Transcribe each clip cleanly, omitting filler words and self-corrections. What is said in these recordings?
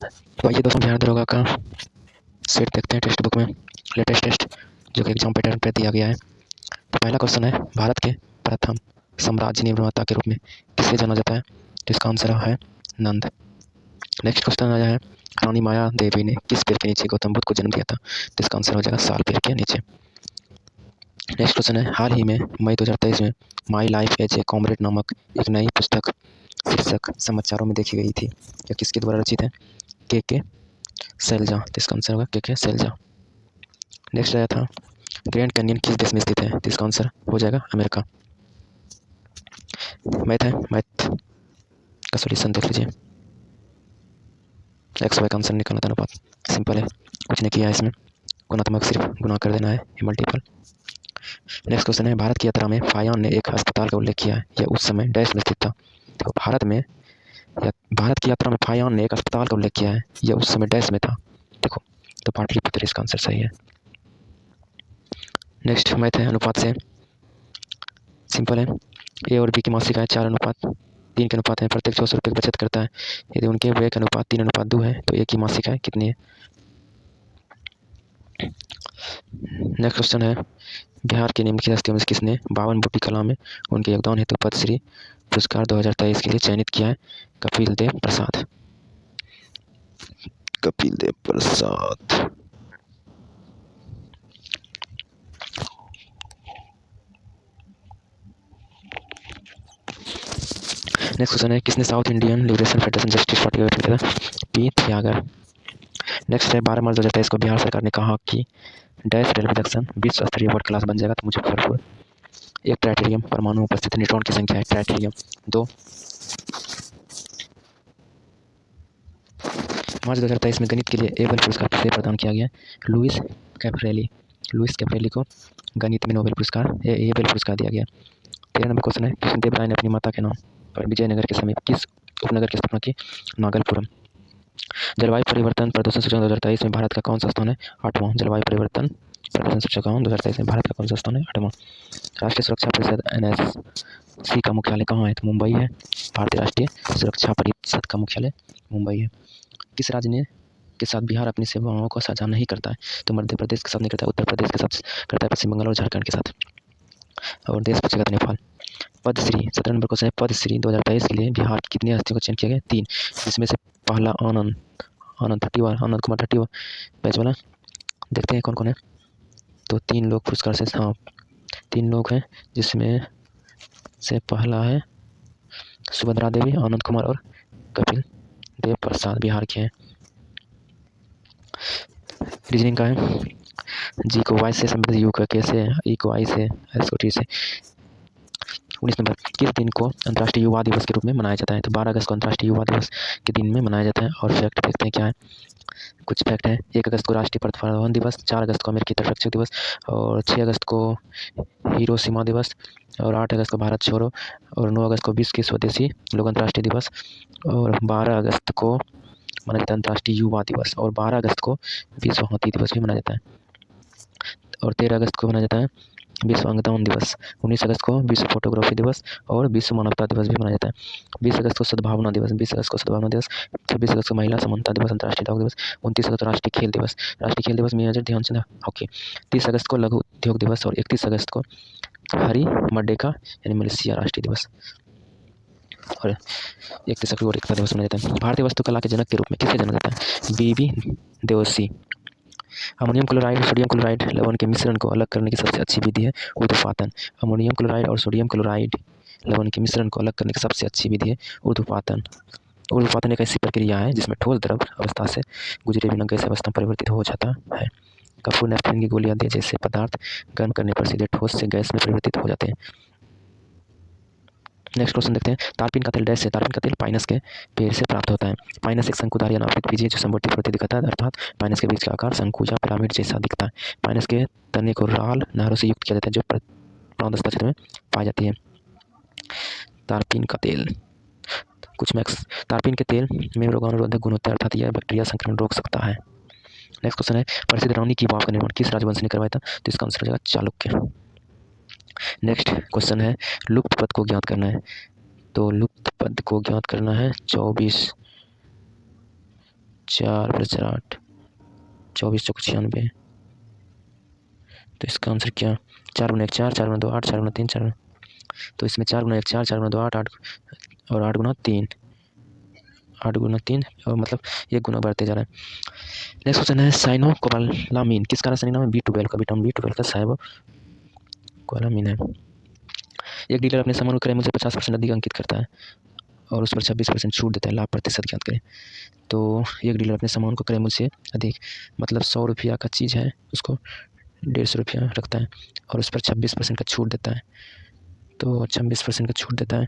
तो आइए दोस्तों, बिहार दरोगा का सेट देखते हैं टेक्स्ट बुक में, लेटेस्ट टेस्ट जो कि एग्जाम पैटर्न पे दिया गया है। तो पहला क्वेश्चन है, भारत के प्रथम साम्राज्य निर्माता के रूप में किसे जाना जाता है? तो इसका आंसर है नंद। नेक्स्ट क्वेश्चन आया है, रानी माया देवी ने किस पेड़ के नीचे गौतम बुद्ध को जन्म दिया था? तो इसका आंसर हो जाएगा साल पेड़ के नीचे। नेक्स्ट क्वेश्चन है, हाल ही में मई 2023 में my life as a comrade नामक एक नई पुस्तक शीर्षक समाचारों में देखी गई थी, यह किसके द्वारा रचित है? के शैलजा। तो इसका आंसर होगा के शैलजा। नेक्स्ट आया था, ग्रैंड कैनियन किस देश में स्थित है? तो इसका आंसर हो जाएगा अमेरिका। मैथ है, मैथ का सॉल्यूशन देख लीजिए। एक्स वाई का आंसर निकालना था, अनुपात सिंपल है, कुछ नहीं किया है इसमें, गुणात्मक सिर्फ गुना कर देना है, मल्टीपल। नेक्स्ट क्वेश्चन है, भारत की यात्रा में फायान ने एक अस्पताल का उल्लेख किया है, यह उस समय डैश में स्थित था? तो भारत की यात्रा में फायान ने एक अस्पताल का उल्लेख किया है, यह उस समय डैश में था? देखो, तो पाटलिपुत्र इसका आंसर सही है। नेक्स्ट मैथ है, अनुपात से सिंपल है, ए और बी की मासिका है 4:3 के अनुपात है, प्रत्येक 400 रुपये की बचत करता है, यदि उनके व्यय के अनुपात 3:2 है तो ए की मासिका है कितनी है? नेक्स्ट क्वेश्चन है, बिहार के निम्नलिखित हस्तियों में से किसने 52 बूटी कला में उनके योगदान हेतु पद्मश्री पुरस्कार 2023 के लिए चयनित किया है? कपिल देव प्रसाद। कपिल देव प्रसाद। नेक्स्ट क्वेश्चन है, किसने south Indian liberation federation justice party का गठन किया था? पी त्यागर। नेक्स्ट है, 12 मार्च 2023 को बिहार सरकार ने कहा कि डैश रेलवे जंक्शन विश्व स्तरीय वर्ल्ड क्लास बन जाएगा, तो मुजफ्फरपुर। एक ट्राइटेरियम परमाणु उपस्थित न्यूट्रॉन की संख्या है ट्राइटेरियम 2। मार्च 2023 में गणित के लिए एबल पुरस्कार किसे प्रदान किया गया? लुइस कैप्रेली को गणित में नोबेल पुरस्कार एबल पुरस्कार दिया गया। 13 नंबर क्वेश्चन है, कृष्णदेव राय ने अपनी माता के नाम पर विजयनगर के समीप किस उपनगर की स्थापना की? नागलपुरम। जलवायु परिवर्तन प्रदूषण सूचकांक 2023 में भारत का कौन सा स्थान है? 8वां। जलवायु परिवर्तन प्रदूषण सूचकांक 2023 में भारत का कौन सा स्थान है? 8वां। राष्ट्रीय सुरक्षा परिषद NSC का मुख्यालय कहाँ है? तो मुंबई है। भारतीय राष्ट्रीय सुरक्षा परिषद का मुख्यालय मुंबई है। किस राज्य ने के साथ बिहार अपनी सेवाओं को साझा नहीं करता है? तो मध्य प्रदेश के साथ नहीं करता है, उत्तर प्रदेश के साथ करता है, पश्चिम बंगाल और झारखंड के साथ। और देश पूछेगा तो नेपाल। पद्मश्री 17 नंबर क्वेश्चन है, पद्मश्री 2023 के लिए बिहार की कितनी हस्तियों का चयन किया गया? 3, जिसमें से पहला आनंद कुमार ठट्टीवा बैच वाला। देखते हैं कौन कौन है। तो 3 लोग पुरस्कार से, हाँ 3 लोग हैं, जिसमें से पहला है सुभद्रा देवी, आनंद कुमार और कपिल देव प्रसाद, बिहार के हैं। रीजनिंग का है, जी को वाई से संबंधित, यू का के से, ई को आई से, एस को टी से। 19 नंबर, किस दिन को अंतर्राष्ट्रीय युवा दिवस के रूप में मनाया जाता है? तो 12 अगस्त को अंतर्राष्ट्रीय युवा दिवस के दिन में मनाया जाता है। और फैक्ट देखते हैं क्या है, कुछ फैक्ट है। 1 अगस्त को राष्ट्रीय पदभार दिवस, 4 अगस्त को अमेरिकी तटरक्षक दिवस, और 6 अगस्त को हिरोशिमा दिवस, और 8 अगस्त को भारत छोड़ो, और 9 अगस्त को विश्व के स्वदेशी लोक अंतर्राष्ट्रीय दिवस, और 12 अगस्त को मनाया जाता है अंतर्राष्ट्रीय युवा दिवस, और 12 अगस्त को विश्व हाथी दिवस भी मनाया जाता है, और 13 अगस्त को मनाया जाता है विश्व अंगदान दिवस, 19 अगस्त को विश्व फोटोग्राफी दिवस और विश्व मानवता दिवस भी मनाया जाता है। 20 अगस्त को सद्भावना दिवस, 20 अगस्त को सद्भावना दिवस, 26 अगस्त को महिला समानता दिवस, अंतर्राष्ट्रीय डाक दिवस, 29 अगस्त को राष्ट्रीय खेल दिवस मेजर ध्यानचंद हॉकी, 30 अगस्त को लघु उद्योग दिवस, और 31 अगस्त को हरी मर्डेका यानी मलेशिया राष्ट्रीय दिवस, और 31 अक्टूबर एकता दिवस मनाया जाता है। भारतीय वास्तुकला के जनक के रूप में किसे जाना जाता है? BB देओसी। अमोनियम क्लोराइड और सोडियम क्लोराइड लवण के मिश्रण को अलग करने की सबसे अच्छी विधि है ऊर्ध्वपातन। अमोनियम क्लोराइड और सोडियम क्लोराइड लवण के मिश्रण को अलग करने की सबसे अच्छी विधि है ऊर्ध्वपातन। ऊर्ध्वपातन एक ऐसी प्रक्रिया है जिसमें ठोस द्रव अवस्था से गुजरे बिना गैस अवस्था में परिवर्तित हो जाता है। कपूर नेफ्थलीन की गोलियां दे जैसे पदार्थ गर्म करने पर सीधे ठोस से गैस में परिवर्तित हो जाते हैं। नेक्स्ट क्वेश्चन देखते हैं, तारपीन का तेल डैश से? तारपीन का तेल पाइनस के पेड़ से प्राप्त होता है। पाइनस एक शंकुधारी अनावृत बीज है जो समवर्ती प्रवृत्ति दिखाता है, अर्थात पाइनस के बीज का आकार शंकु या पिरामिड जैसा दिखता है। पाइनस के तने को राल नहरों से युक्त किया जाता है जो प्रांतस्था क्षेत्र में पाई जाती है। तारपीन का तेल, कुछ मैक्स, तारपीन के तेल में रोगाणुरोधक गुण होता है, अर्थात यह बैक्टीरिया संक्रमण रोक सकता है। नेक्स्ट क्वेश्चन है, प्रसिद्ध रानी की वाव का निर्माण किस राजवंश ने करवाया था? तो इसका आंसर हो जाएगा चालुक्य। नेक्स्ट क्वेश्चन है, लुप्त पद को ज्ञात करना है। तो लुप्त पद को ज्ञात करना है 24 4 + 4 8, 24 चौक 96। तो इसका आंसर क्या, 4 × 1 4, 4 × 2 8, 4 × 3 4। तो इसमें 4 × 1 4, 4 × 2 8 8 और 8 × 3 8 × 3 और मतलब 1 गुना बढ़ते जा रहा है। नेक्स्ट क्वेश्चन है साइनोकोबालामीन किसका रासायनिक नाम है, B12 का, विटामिन B12 का साइनोकोबालामीन है। एक डीलर अपने सामान को क्रय मूल्य से 50% अधिक अंकित करता है और उस पर 26% छूट देता है, लाभ प्रतिशत ज्ञात करें। तो एक डीलर अपने सामान को क्रय मूल्य से अधिक मतलब 100 रुपया का चीज़ है उसको 150 रुपया रखता है और उस पर 26% का छूट देता है। तो 26% का छूट देता है।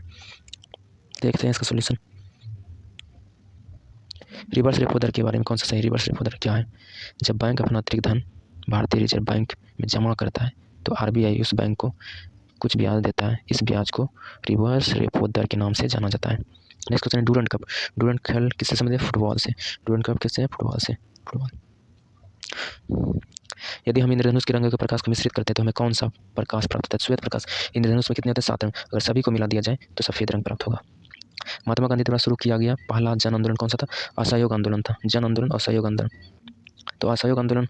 देखते हैं इसका सोल्यूशन। रिवर्स रेपो दर के बारे में कौन सा सही, रिवर्स रेपो दर क्या है, जब बैंक अपना अतिरिक्त धन भारतीय रिजर्व बैंक में जमा करता है तो RBI उस बैंक को कुछ ब्याज देता है, इस ब्याज को रिवर्स रेपो दर के नाम से जाना जाता है। नेक्स्ट क्वेश्चन है डूरंड कप। डूरंड खेल किससे संबंधित है, फुटबॉल से। डूरंड कप किससे है, फुटबॉल से। फुटबॉल। यदि हम इंद्रधनुष के रंग के प्रकाश को मिश्रित करते हैं तो हमें कौन सा प्रकाश प्राप्त होता है, श्वेत प्रकाश। इंद्रधनुष में कितने होते हैं, 7 रंग, अगर सभी को मिला दिया जाए तो सफेद रंग प्राप्त होगा। महात्मा गांधी द्वारा शुरू किया गया पहला जन आंदोलन कौन सा था, असहयोग आंदोलन था। जन आंदोलन, असहयोग आंदोलन। तो असहयोग आंदोलन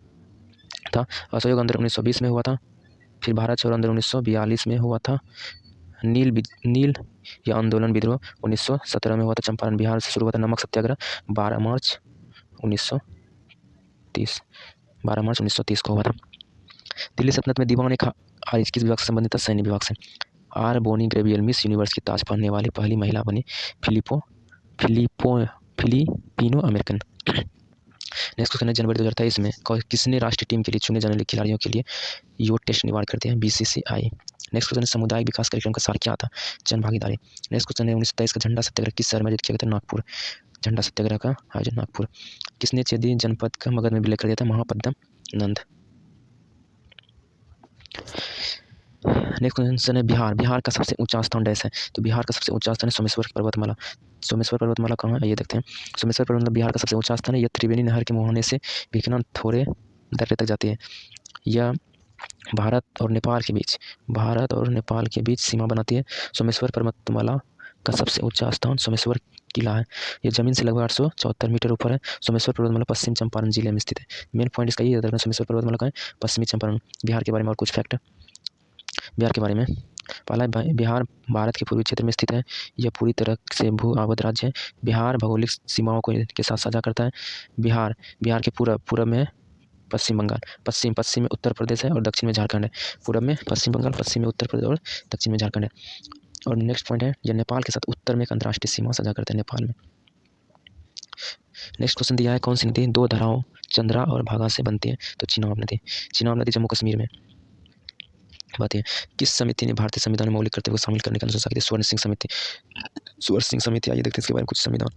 था। असहयोग आंदोलन 1920 में हुआ था। फिर भारत छोड़ो आंदोलन 1942 में हुआ था। नील या आंदोलन विद्रोह 1917 में हुआ था, चंपारण बिहार से शुरू हुआ था। नमक सत्याग्रह 12 मार्च 1930 को हुआ था। दिल्ली सल्तनत में दीवान खारिज किस विभाग से संबंधित था, सैन्य विभाग से। R Bonney Gabriel Miss Universe की ताज पहनने वाली पहली महिला बनी फिलिपिनो अमेरिकन। नेक्स्ट क्वेश्चन है जनवरी 2023 में किसने राष्ट्रीय टीम के लिए चुने जाने वाले खिलाड़ियों के लिए यो टेस्ट अनिवार्य करते हैं, BCCI। नेक्स्ट क्वेश्चन है सामुदायिक विकास कार्यक्रम का सार क्या था, जन भागीदारी। नेक्स्ट क्वेश्चन है 1923 का झंडा सत्याग्रह किस शहर में आयोजित किया गया था, नागपुर। झंडा सत्याग्रह का आयोजन नागपुर। किसने चेदी जनपद का मगध में विलय कर दिया था, महापद्म नंद। नेक्स्ट क्वेश्चन है बिहार का सबसे ऊंचा स्थान डैश है। तो बिहार का सबसे ऊंचा स्थान है सोमेश्वर पर्वतमाला। सोमेश्वर पर्वतमाला कहाँ है, ये देखते हैं। सोमेश्वर पर्वतमाला बिहार का सबसे ऊंचा स्थान है। यह त्रिवेणी नहर के मुहाने से भिखना थोड़े दर्रे तक जाती है। यह भारत और नेपाल के बीच सीमा बनाती है। सोमेश्वर पर्वतमाला का सबसे ऊंचा स्थान सोमेश्वर किला है। यह जमीन से लगभग 874 मीटर ऊपर है। सोमेश्वर पर्वतमाला पश्चिम चंपारण जिले में स्थित है। मेन पॉइंट इसका ये याद रखना, सोमेश्वर पर्वतमाला का है पश्चिमी चंपारण। बिहार के बारे में और कुछ फैक्ट बिहार के बारे में। पहला, बिहार भारत के पूर्वी क्षेत्र में स्थित है। यह पूरी तरह से भू आवृत राज्य है। बिहार भौगोलिक सीमाओं को के साथ साझा करता है। बिहार के पूरब में पश्चिम बंगाल, पश्चिम में उत्तर प्रदेश है और दक्षिण में झारखंड है। पूरब में पश्चिम बंगाल, पश्चिम में उत्तर प्रदेश और दक्षिण में झारखंड है। और नेक्स्ट पॉइंट है, यह नेपाल के साथ उत्तर में एक अंतर्राष्ट्रीय सीमा साझा करता है नेपाल में। नेक्स्ट क्वेश्चन दिया है, कौन सी नदी 2 धाराओं चंद्रा और भागा से बनती है, तो चिनाब नदी जम्मू कश्मीर में बात है। किस समिति ने भारतीय संविधान में मौलिक कर्तव्य को शामिल करने का अनुशंसा की थी, स्वर्ण सिंह समिति। आइए देखते हैं इसके बारे में कुछ। संविधान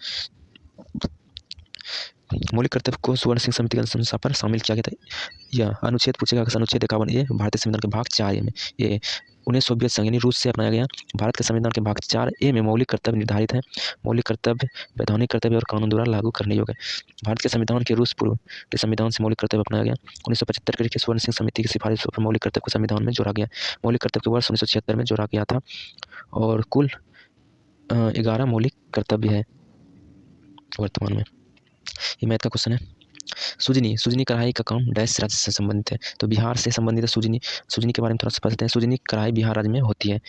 मौलिक कर्तव्य को स्वर्ण सिंह समिति के अनुशंसा पर शामिल किया गया था। यह अनुच्छेद पूछेगा, अनुच्छेद 51A भारतीय संविधान के भाग 4A में 19 सोवियत संघ यानी रूस से अपनाया गया। भारत के संविधान के भाग 4A में मौलिक कर्तव्य निर्धारित है। मौलिक कर्तव्य वैधानिक कर्तव्य और कानून द्वारा लागू करने योग्य है। भारत के संविधान के रूस पूर्व के संविधान से मौलिक कर्तव्य अपनाया गया। 1975 के स्वर्ण सिंह समिति की सिफारिश पर मौलिक कर्तव्य को संविधान में जोड़ा गया। मौलिक कर्तव्य के वर्ष 1976 में जोड़ा गया था और कुल 11 मौलिक कर्तव्य है वर्तमान में। ये मैथ का क्वेश्चन है। सुजनी कढ़ाई का काम डैश राज्य से संबंधित है, तो बिहार से संबंधित है। सुजनी के बारे में थोड़ा सा पढ़ते हैं। सुजनी कढ़ाई बिहार राज्य में होती है।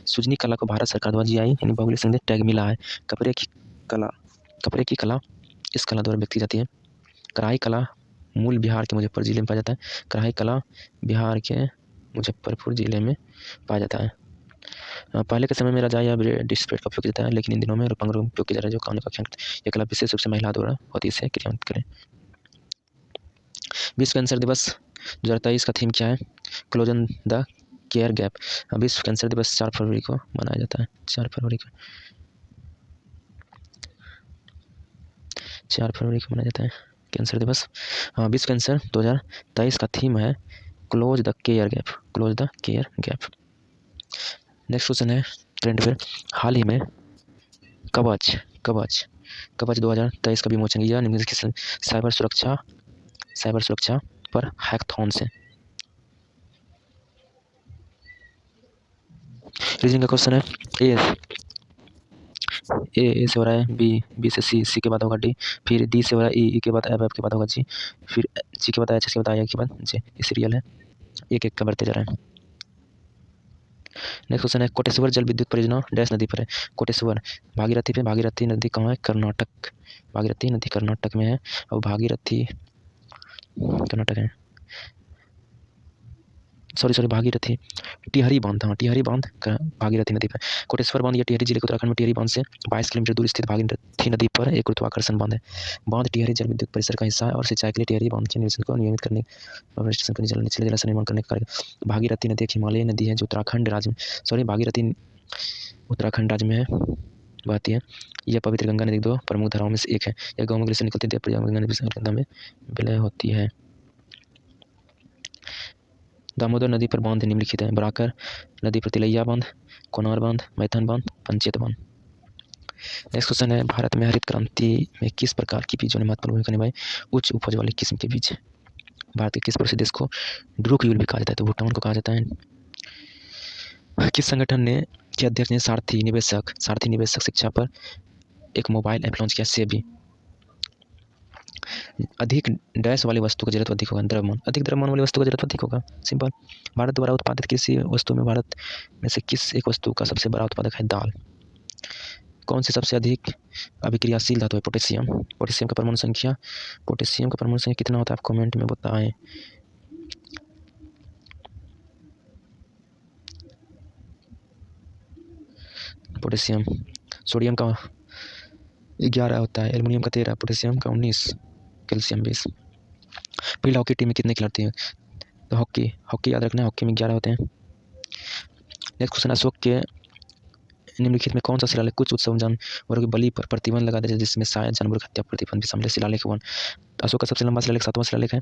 सुजनी कला को भारत सरकार द्वारा GI यानी भौगोलिक संकेत टैग मिला है। कपड़े की कला इस कला द्वारा व्यक्त की जाती है। कढ़ाई कला मूल बिहार के मुजफ्फर जिले में पाया जाता है। कढ़ाई कला बिहार के मुजफ्फरपुर जिले में पाया जाता है। पहले के समय में रजाई या डिस्प्लेट का उपयोग किया जाता है, लेकिन इन दिनों में रूपांतर उपयोग किया जा रहा है जो कानून का ख्याल। यह कला विशेष रूप से महिला द्वारा होती है, इसे क्रियान्वित करें। विश्व कैंसर दिवस 2023 का थीम क्या है, क्लोजन द केयर गैप। विश्व कैंसर दिवस 4 फरवरी को मनाया जाता है। 4 फरवरी को मनाया जाता है कैंसर दिवस। विश्व कैंसर 2023 का थीम है close the care gap. Next question है करंट अफेयर। हाल ही में कवच 2023 का विमोचन किया निम्नलिखित साइबर सुरक्षा पर हैकथॉन से। रीजनिंग का क्वेश्चन है, ए से हो रहा है, बी से सी के बाद होगा डी, फिर डी से हो रहा है ई के बाद एफ के बाद होगा जी, फिर जी के बाद एच के बाद आई के बाद जे। ये सीरियल है, एक एक का बढ़ते जा रहा है। नेक्स्ट क्वेश्चन है कोटेश्वर जल विद्युत परियोजना डैश नदी पर है। कोटेश्वर भागीरथी पे, भागीरथी नदी कहाँ है? कर्नाटक। भागीरथी नदी कर्नाटक में है और भागीरथी कर्नाटक है, सॉरी भागीरथी टिहरी बांध, हाँ टिहरी बांध भागीरथी नदी पर। कोटेश्वर बांध या टिहरी जिले उत्तराखंड में टिहरी बांध से 22 किलोमीटर दूर स्थित भागीरथी नदी पर एक गुरुत्वाकर्षण बांध है। बांध टिहरी जल विद्युत परिसर का हिस्सा है और सिंचाई के लिए टिहरी बांध के निरीक्षण को नियमित करने और स्टेशन को निचले जलाशय निर्माण करने का कार्य। भागीरथी नदी एक हिमालयी नदी है जो उत्तराखंड राज्य में, सॉरी भागीरथी उत्तराखंड राज्य में है, बहती है। यह पवित्र गंगा नदी दो प्रमुख धाराओं में से एक है। यह गंगा से निकलती है गंगा नदी में विलय होती है। दामोदर नदी पर बांध निम्नलिखित है। बराकर नदी पर तिलैया बांध, कोनार बांध, मैथन बांध, पंचेत बांध। नेक्स्ट क्वेश्चन है भारत में हरित क्रांति में किस प्रकार की बीजों ने महत्वपूर्ण भूमिका निभाई? उच्च उपज वाले किस्म के बीज। भारत के किस प्रसिद्ध देश को ड्रूकयूल भी कहा जाता है? तो भूटान को कहा जाता है। किस संगठन ने के अध्यक्ष ने सारथी निवेशक शिक्षा पर एक मोबाइल ऐप लॉन्च किया? सेबी। अधिक डैश वाली वस्तु का जरूरत अधिक होगा? द्रव्यमान। अधिक द्रव्यमान वाली वस्तु का जरूरत अधिक होगा, सिंपल। भारत द्वारा उत्पादित कृषि वस्तु में भारत में से किस एक वस्तु का सबसे बड़ा उत्पादक है? दाल। कौन सी सबसे अधिक अभिक्रियाशील धातु है? पोटेशियम। पोटेशियम का परमाणु संख्या कितना होता है? आप कमेंट में बताएं। पोटेशियम, सोडियम का 11 होता है, एल्युमिनियम का 13, पोटेशियम का 19, कैल्शियम 20। फील्ड हॉकी टीम में कितने खिलाड़ी हैं? तो हॉकी याद रखना है, हॉकी में 11 होते हैं। नेक्स्ट क्वेश्चन, अशोक के निम्नलिखित में कौन सा शिलालेख कुछ उत्सव जानवरों की बलि पर प्रतिबंध लगा देता है, जिसमें शायद जानवर की हत्या प्रतिबंध भी शामिल है? शिलालेख 1। अशोक का सबसे लंबा शिलालेख 7वां शिलालेख है।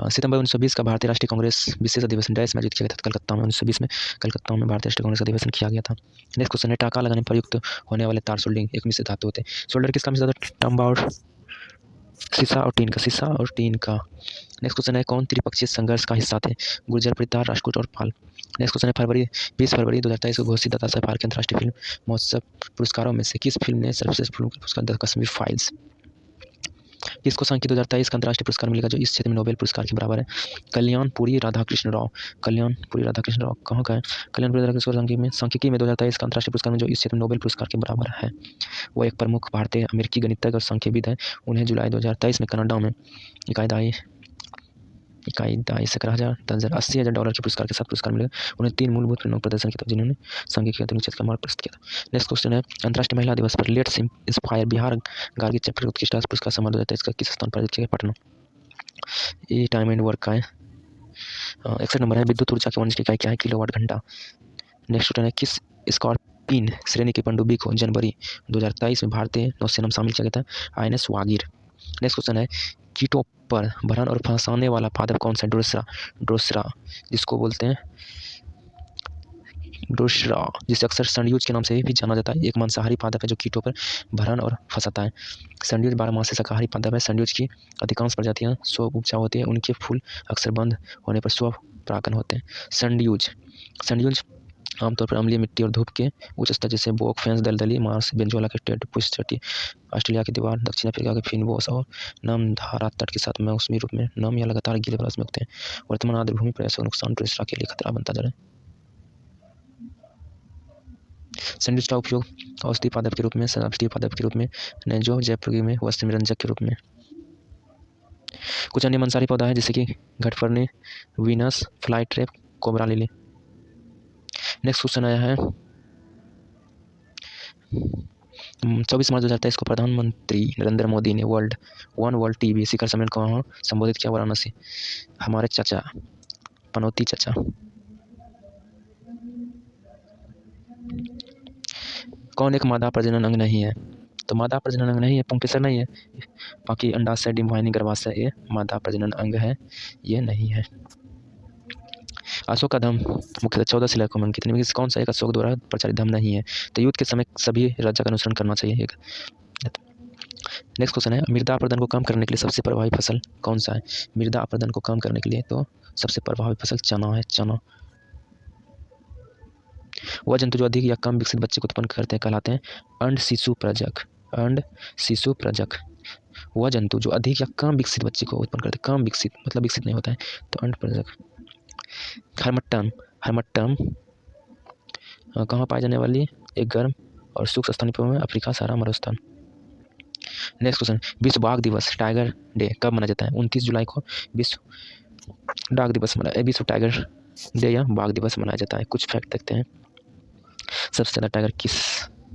सितंबर 1920 का भारतीय राष्ट्रीय कांग्रेस विशेष अधिवेशन डैश में आयोजित किया गया था? कलकत्ता में। 1920 में कलकत्ता में भारतीय राष्ट्रीय कांग्रेस का अधिवेशन किया गया था। नेक्स्ट क्वेश्चन है टाका लगाने पर युक्त होने वाले तार सोल्डरिंग एक मिश्र धातु होते हैं। सोल्डर किसका मिश्र धातु? तांबा और शीशा और टीन का। नेक्स्ट क्वेश्चन है कौन त्रिपक्षीय संघर्ष का हिस्सा थे? गुर्जर परिवार, राजपूत और पाल। नेक्स्ट क्वेश्चन है 20 फरवरी 2023 को घोषित दादा साहब फाल्के अंतर्राष्ट्रीय फिल्म महोत्सव पुरस्कारों में से किस फिल्म ने सर्वश्रेष्ठ फिल्म का पुरस्कार? The Kashmir files. किसको सांख्यिकी 2023 का अंतर्राष्ट्रीय पुरस्कार मिलेगा जो इस क्षेत्र में नोबेल पुरस्कार के बराबर है? कल्याणपुरी राधाकृष्ण राव कहाँ का है? कल्याणपुरी राधाकृष्ण सांख्यिकी में 2023 का अंतर्राष्ट्रीय पुरस्कार में जो इस क्षेत्र में नोबेल पुरस्कार के बराबर है। वो एक प्रमुख भारतीय अमेरिकी गणितज्ञ और सांख्यविद है। उन्हें जुलाई 2023 में कनाडा में इकाई से 10,000 $80,000 के पुरस्कार के साथ पुरस्कार मिलेगा। उन्हें 3 मूलभूत परिणाम प्रदर्शन किया था जिन्होंने सांख्यिकी आधुनिक क्षेत्र का मार्ग प्रस्तुत किया था। नेक्स्ट क्वेश्चन है अंतर्राष्ट्रीय महिला दिवस पर let's inspire Bihar Gargi chapter उत्कृष्ट पुरस्कार सम्मान 2023 इसका किस स्थान पर आयोजित किया गया? पटना। ये टाइम एंड वर्क का है। 61 नंबर है विद्युत ऊर्जा की वाणिज्यिक इकाई क्या है? किलोवाट घंटा। नेक्स्ट क्वेश्चन है किस स्कॉर्पिन श्रेणी की पनडुब्बी को जनवरी 2023 में भारतीय नौसेना में शामिल किया गया था? INS वागीर। नेक्स्ट क्वेश्चन है कीटों पर भरण और फंसाने वाला पादप कौन सा? ड्रोसरा जिसको बोलते हैं जिसे अक्सर संडयूज के नाम से भी जाना जाता है। एक मांसाहारी पादप है जो कीटों पर भरण और फंसाता है। संडयूज 12 मासी शाकाहारी पादप है। संडयूज की अधिकांश प्रजातियां स्व उपजाऊ होती है। उनके फूल अक्सर बंद होने पर स्व परागण होते हैं। संडयूज आमतौर पर अम्लीय मिट्टी और धूप के उच्च स्तर जैसे बोक फेंस दलदली मार्स बेंजोला के टेड पुष्टी ऑस्ट्रेलिया की दीवार दक्षिण अफ्रीका के फिनबोस और नम धारा तट के साथ मौसमी रूप में नम या लगातार गीले बरस में उगते हैं। वर्तमान आर्द्र भूमि पर ऐसा नुकसान ड्रोसरा के लिए खतरा बनता जा रहा है। सैंडविच का उपयोग औषधीय पादप के रूप में सजावटी पादप के रूप में नेजो जयपुरी में वस्त्र रंजक के रूप में। कुछ अन्य मांसाहारी पौधा है जैसे कि घटफरनी Venus fly trap cobra lily. Next question आया है 24 मार्च 2023 को प्रधानमंत्री नरेंद्र मोदी ने वर्ल्ड टीबी शिखर सम्मेलन को संबोधित किया? वाराणसी। हमारे चाचा पनौती चाचा। कौन एक मादा प्रजनन अंग नहीं है? तो मादा प्रजनन अंग नहीं है, पुंकेसर नहीं है, बाकी अंडाशय डिम्बाशय गर्भाशय ये मादा प्रजनन अंग है, ये नहीं है। अशोक का धर्म मुख्यतः 14 शिलालेखों में अंकित है। कौन सा एक अशोक द्वारा प्रचारित धर्म नहीं है? तो युद्ध के समय सभी राजा का अनुसरण करना चाहिए। नेक्स्ट क्वेश्चन है मृदा अपरदन को कम करने के लिए सबसे प्रभावी फसल कौन सा है? मृदा अपरदन को कम करने के लिए तो सबसे प्रभावी फसल चना है। चना। वह जंतु जो अधिक या कम विकसित बच्चे को उत्पन्न करते हैं कहलाते हैं अंड शिशु प्रजक। अंड शिशु प्रजक। वह जंतु जो अधिक या कम विकसित बच्चे को उत्पन्न करते हैं, कम विकसित मतलब विकसित नहीं होता है, तो अंड प्रजक। हर्मट्टम। हर्मट्टम कहाँ पाई जाने वाली एक गर्म और शुष्क स्थानीय में अफ्रीका, सहारा मरुस्थल। नेक्स्ट क्वेश्चन, विश्व बाघ दिवस टाइगर डे कब मनाया जाता है? 29 जुलाई को विश्व बाघ दिवस विश्व टाइगर डे या बाघ दिवस मनाया जाता है। कुछ फैक्ट देखते हैं। सबसे ज़्यादा टाइगर किस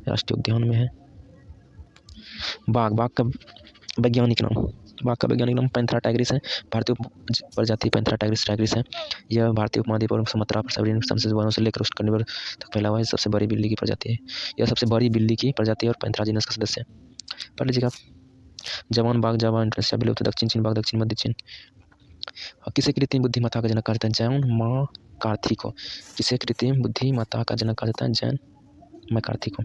राष्ट्रीय उद्यान में है? बाघ का वैज्ञानिक नाम पैंथेरा टाइग्रिस है। भारतीय प्रजाति पैंथेरा टाइग्रिस है। यह भारतीय उपमहाद्वीप और सुमात्रा पर सबसे वनों से लेकर उष्णकटिबंधीय तक फैला हुआ है। सबसे बड़ी बिल्ली की प्रजाति है। यह सबसे बड़ी बिल्ली की प्रजाति है और पैंथेरा जीनस का सदस्य है। पढ़ लीजिएगा। जवान बाघ जावा इंडोनेशिया विलुप्त, दक्षिण चीन बाघ दक्षिण मध्य चीन। किसे कृत्रिम बुद्धिमत्ता का जनक कहा जाता है? जैन मैकार्थी को। किसे कृत्रिम बुद्धिमत्ता का जनक कहा जाता है? जैन मैकार्थी को।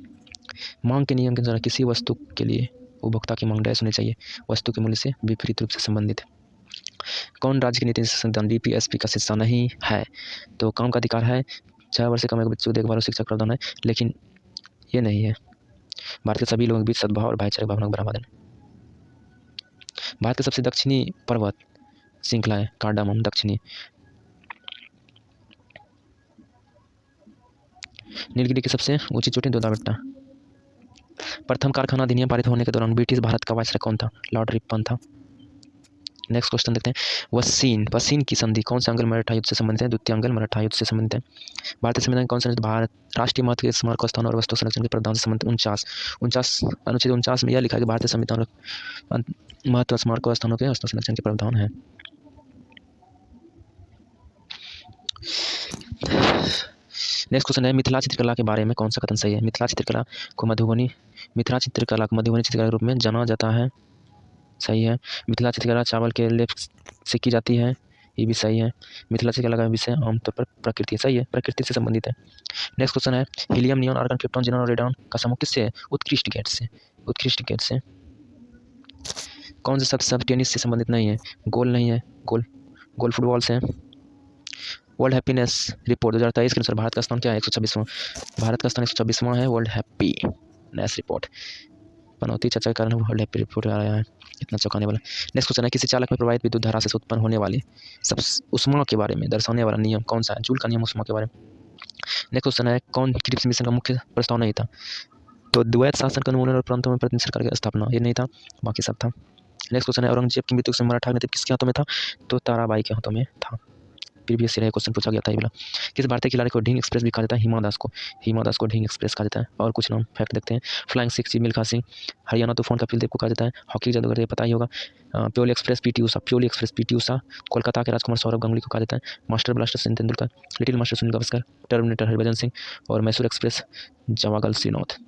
मांग के नियम के अनुसार किसी वस्तु के लिए उपभोक्ता की मांग डैश होनी चाहिए, वस्तु के मूल्य से विपरीत रूप से संबंधित। कौन राज्य की नीति संविधान DPSP का हिस्सा नहीं है? तो काम का अधिकार है, 6 वर्ष से कम बच्चों को देखभाल और शिक्षा प्रावधान है, लेकिन ये नहीं है। भारत के सभी लोगों के बीच सद्भाव और भाईचारे भावना को बढ़ावा देना। भारत के सबसे दक्षिणी पर्वत श्रृंखला है कार्डामम दक्षिणी। नीलगिरी की सबसे ऊंची चोटी दोदाबेट्टा। प्रथम कारखाना अधिनियम पारित होने के दौरान ब्रिटिश भारत का वायसराय कौन था? लॉर्ड रिपन था। नेक्स्ट क्वेश्चन देखते हैं। वसीन की संधि कौन से आंग्ल मराठा युद्ध से संबंधित है? द्वितीय आंग्ल मराठा युद्ध से संबंधित है। भारतीय संविधान कौन सा भारत राष्ट्रीय महत्व के स्मारक स्थान और वस्तु संरक्षण के प्रावधान से संबंधित? 49 अनुच्छेद 49 में यह लिखा है कि भारतीय संविधान महत्व स्मारक और स्थानों के वस्तु संरक्षण के प्रावधान है। नेक्स्ट क्वेश्चन है, मिथिला चित्रकला के बारे में कौन सा कथन सही है? मिथिला चित्रकला को मधुबनी चित्रकला के रूप में जाना जाता है। सही है। मिथिला चित्रकला चावल के लेप से की जाती है। ये भी सही है। मिथिला चित्रकला का विषय आमतौर पर प्रकृति। सही है, प्रकृति से संबंधित है। नेक्स्ट क्वेश्चन है, helium, neon, argon, krypton, xenon और रेडॉन का समूह किससे है? उत्कृष्ट गैस से। कौन से शब्द टेनिस से संबंधित नहीं है? गोल नहीं है, गोल फुटबॉल से। वर्ल्ड हैप्पीनेस रिपोर्ट 2023 के अनुसार भारत का स्थान क्या है? 126वां। भारत का स्थान 126वां है। वर्ल्ड हैप्पीनेस रिपोर्ट पनौती चर्चा के कारण वर्ल्ड हैप्पी रिपोर्ट आ रहा है। इतना चौंकाने वाला। नेक्स्ट क्वेश्चन है, किसी चालक में प्रवाहित विद्युत धारा से उत्पन्न होने वाली सब ऊष्मा के बारे में दर्शाने वाला नियम कौन सा है? जूल का नियम ऊष्मा के बारे में। नेक्स्ट क्वेश्चन है, कौन क्रिप्स मिशन का मुख्य प्रस्ताव नहीं था? तो द्वैत शासन का उन्मूलन और प्रांतों में प्रतिनिधि सरकार की स्थापना, ये नहीं था, बाकी सब था। नेक्स्ट क्वेश्चन है, औरंगजेब की मृत्यु से मराठा नेतृत्व किसके हाथों में था? तो ताराबाई के हाथों में था। प्रीवियस ईयर क्वेश्चन पूछा गया था ये वाला। किस भारतीय खिलाड़ी को ढींग एक्सप्रेस भी कहा जाता है? हिमा दास को ढींग एक्सप्रेस कहा जाता है। और कुछ नाम फैक्ट देखते हैं। फ्लाइंग सिक्स मिल्खा सिंह, हरियाणा तूफान कपिल देव को कहा जाता है। हॉकी जादूगर ये पता ही होगा। Piyali express PT Usha. कोलकाता के राजकुमार सौरभ गांगुली को कहा जाता है। Master blaster Sachin Tendulkar, little master Sunil Gavaskar, terminator Harbhajan Singh और मैसूर एक्सप्रेस जवागल श्रीनाथ।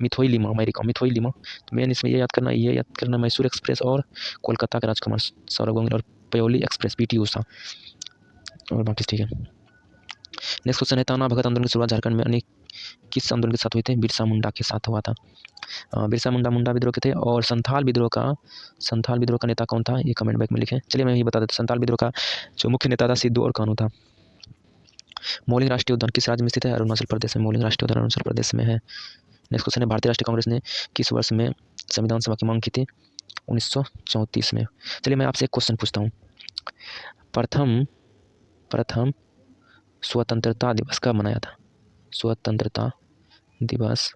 मिथोई लिमा। तो मेन इसमें ये याद करना मैसूर एक्सप्रेस और कोलकाता के राजकुमार सौरभ गांगुली और प्योली एक्सप्रेस पीटी उषा और बाकी ठीक है। नेक्स्ट क्वेश्चन है, ताना भगत आंदोलन की शुरुआत झारखंड में अनेक किस आंदोलन के साथ हुई थी? बिरसा मुंडा के साथ हुआ था। बिरसा मुंडा विद्रोह के थे। और संथाल विद्रोह का नेता कौन था? ये कमेंट बैक में लिखें। चलिए मैं ये बता देता हूँ। संथाल विद्रोह का जो मुख्य नेता था सिद्धू और कानू था। मोलिंग राष्ट्रीय उद्यान किस राज्य में स्थित है? अरुणाचल प्रदेश में। मोलिंग राष्ट्रीय उद्यान अरुणाचल प्रदेश में है। नेक्स्ट क्वेश्चन है, भारतीय राष्ट्रीय कांग्रेस ने किस वर्ष में संविधान सभा की मांग की थी? 1934 में। चलिए मैं आपसे एक क्वेश्चन पूछता हूँ। प्रथम स्वतंत्रता दिवस कब मनाया था? स्वतंत्रता दिवस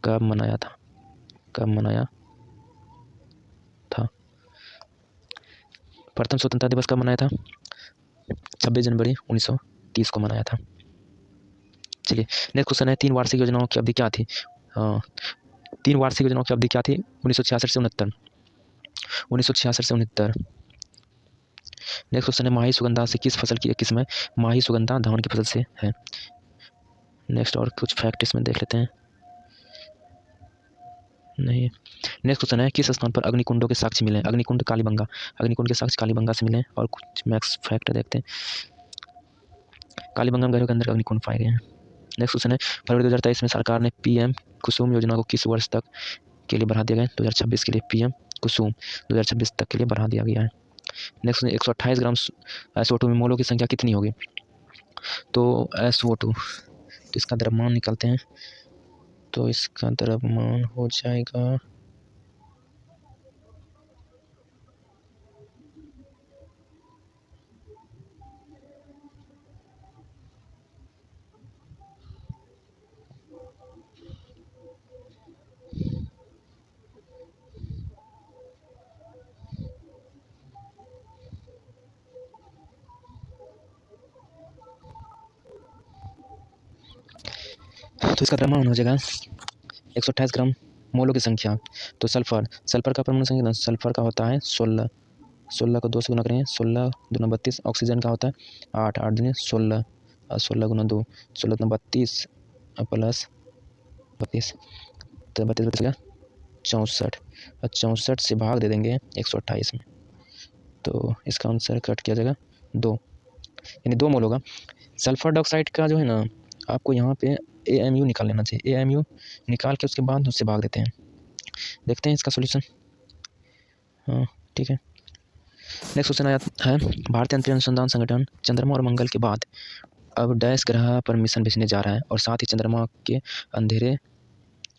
कब मनाया था? प्रथम स्वतंत्रता दिवस कब मनाया था? 26 जनवरी 1930 को मनाया था। चलिए नेक्स्ट क्वेश्चन है, 3 वार्षिक योजनाओं की अवधि क्या थी? 3 वार्षिक योजनाओं की अवधि क्या थी? 1966 से 69। नेक्स्ट क्वेश्चन है, माही सुगंधा से किस फसल की किस्म है? माही सुगंधा धान की फसल से है। नेक्स्ट और कुछ फैक्ट इसमें देख लेते हैं। नहीं। नेक्स्ट क्वेश्चन है, किस स्थान पर अग्निकुंडों के साक्ष्य मिले? अग्निकुंड के साक्ष्य कालीबंगा से मिले। और कुछ मैक्स फैक्ट देखते हैं। कालीबंगा घरों के अंदर अग्निकुंड पाए गए हैं। नेक्स्ट क्वेश्चन है, फरवरी 2023 में सरकार ने PM कुसुम योजना को किस वर्ष तक के लिए बढ़ा दिया गया? 2026 के लिए। PM कुसुम 2026 तक के लिए बढ़ा दिया गया है। नेक्स्ट 128 ग्राम SO2 में मोलों की संख्या कितनी होगी? तो SO2, तो इसका द्रव्यमान निकालते हैं। तो इसका द्रव्यमान हो जाएगा तो इसका द्रव्यमान हो जाएगा 128 ग्राम। मोलों की संख्या, तो सल्फर का परमाणु संख्या, सल्फर का होता है 16 को 2 से गुना करेंगे, 16 दूना 32। ऑक्सीजन का होता है 8 दूनी 16 और 16 गुना 2, 16 दूना 32 प्लस 32, तो 32 बचेगा 64, और 64 से भाग दे देंगे 128 में, तो इसका आंसर कट किया जाएगा 2, यानी 2 मोल होगा। सल्फर डाइऑक्साइड का जो है ना, आपको यहाँ पे AMU निकाल लेना चाहिए। AMU निकाल के उसके बाद उससे भाग देते हैं। देखते हैं इसका सोल्यूशन। हाँ ठीक है। नेक्स्ट क्वेश्चन आया है, भारतीय अंतरिक्ष अनुसंधान संगठन चंद्रमा और मंगल के बाद अब डैश ग्रह पर मिशन भेजने जा रहा है, और साथ ही चंद्रमा के अंधेरे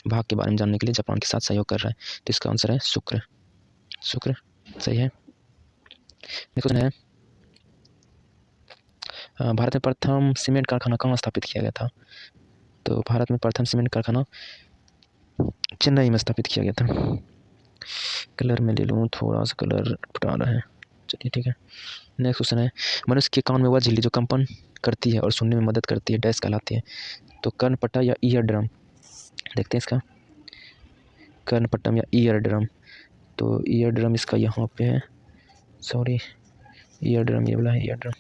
भाग के बारे में जानने के लिए जापान के साथ सहयोग कर रहा है। तो इसका आंसर है शुक्र। सही है। नेक्स्ट क्वेश्चन है, भारत में प्रथम सीमेंट कारखाना कहाँ स्थापित किया गया था? तो भारत में प्रथम सीमेंट कारखाना चेन्नई में स्थापित किया गया था। कलर में ले लूँ, थोड़ा सा कलर फटा रहा है, चलिए ठीक है। नेक्स्ट क्वेश्चन है, मनुष्य के कान में वह झिल्ली जो कंपन करती है और सुनने में मदद करती है डैश कहलाती है? तो कर्णपट्टा या ईयर ड्रम। देखते हैं इसका, कर्णपट्टम या ईयर ड्रम। तो ईयर ड्रम इसका यहाँ पे है, सॉरी ईयर ड्रम ये वाला है ईयर ड्रम।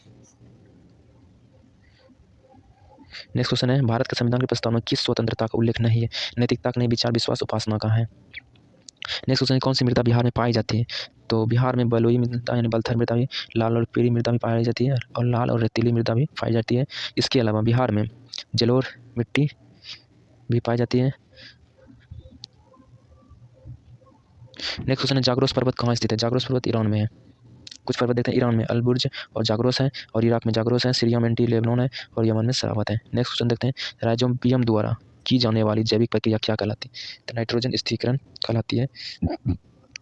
नेक्स्ट क्वेश्चन है, भारत के संविधान के प्रस्ताव में किस स्वतंत्रता का उल्लेख नहीं है? नैतिकता का नहीं, विचार विश्वास उपासना का है। नेक्स्ट क्वेश्चन है, कौन सी मृदा बिहार में पाई जाती है? तो बिहार में बलुई मृदा यानी बलथर मृदा भी, लाल और पीली मृदा भी पाई जाती है, और लाल और रेतीली मृदा भी पाई जाती है। इसके अलावा बिहार में जलोढ़ मिट्टी भी पाई जाती है। नेक्स्ट क्वेश्चन है, जाग्रोस पर्वत कहाँ स्थित है? जाग्रोस पर्वत ईरान में है। कुछ पर्वत देखते हैं, ईरान में अलबुर्ज और जाग्रोस है, और इराक में जाग्रोस है, सीरिया में एंटी लेबनान है, और यमन में सरावत है। नेक्स्ट क्वेश्चन देखते हैं, राइजोबियम द्वारा की जाने वाली जैविक प्रक्रिया क्या कहलाती है? तो नाइट्रोजन स्थिरीकरण कहलाती है।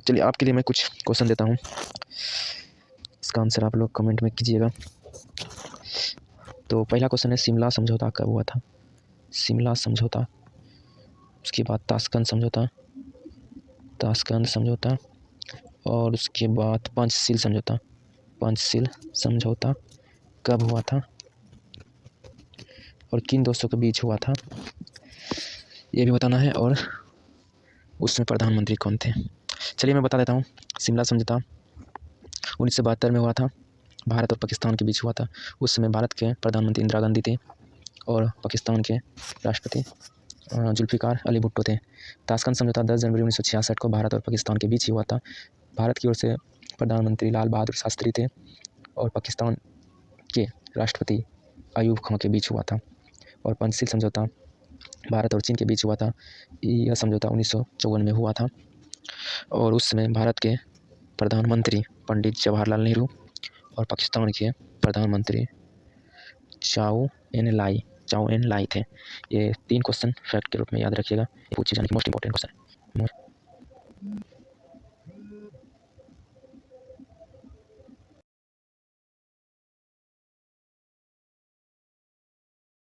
चलिए आपके लिए मैं कुछ क्वेश्चन देता हूँ, इसका आंसर आप लोग कमेंट में कीजिएगा। तो पहला क्वेश्चन है, शिमला समझौता कब हुआ था? शिमला समझौता, उसके बाद ताशकंद समझौता, और उसके बाद पंचशील समझौता कब हुआ था और किन देशों के बीच हुआ था, ये भी बताना है, और उसमें प्रधानमंत्री कौन थे। चलिए मैं बता देता हूँ। शिमला समझौता 1972 में हुआ था, भारत और पाकिस्तान के बीच हुआ था। उस समय भारत के प्रधानमंत्री इंदिरा गांधी थे और पाकिस्तान के राष्ट्रपति जुल्फिकार अली भुट्टो थे। ताशकंद समझौता 10 जनवरी 1966 को भारत और पाकिस्तान के बीच ही हुआ था। भारत की ओर से प्रधानमंत्री लाल बहादुर शास्त्री थे और पाकिस्तान के राष्ट्रपति अयूब खां के बीच हुआ था। और पंचशील समझौता भारत और चीन के बीच हुआ था। यह समझौता 1954 में हुआ था, और उस समय भारत के प्रधानमंत्री पंडित जवाहरलाल नेहरू और पाकिस्तान के प्रधानमंत्री चाउ एन लाई थे। ये 3 क्वेश्चन फैक्ट के रूप में याद रखिएगा, पूछे जाने के मोस्ट इंपॉर्टेंट क्वेश्चन।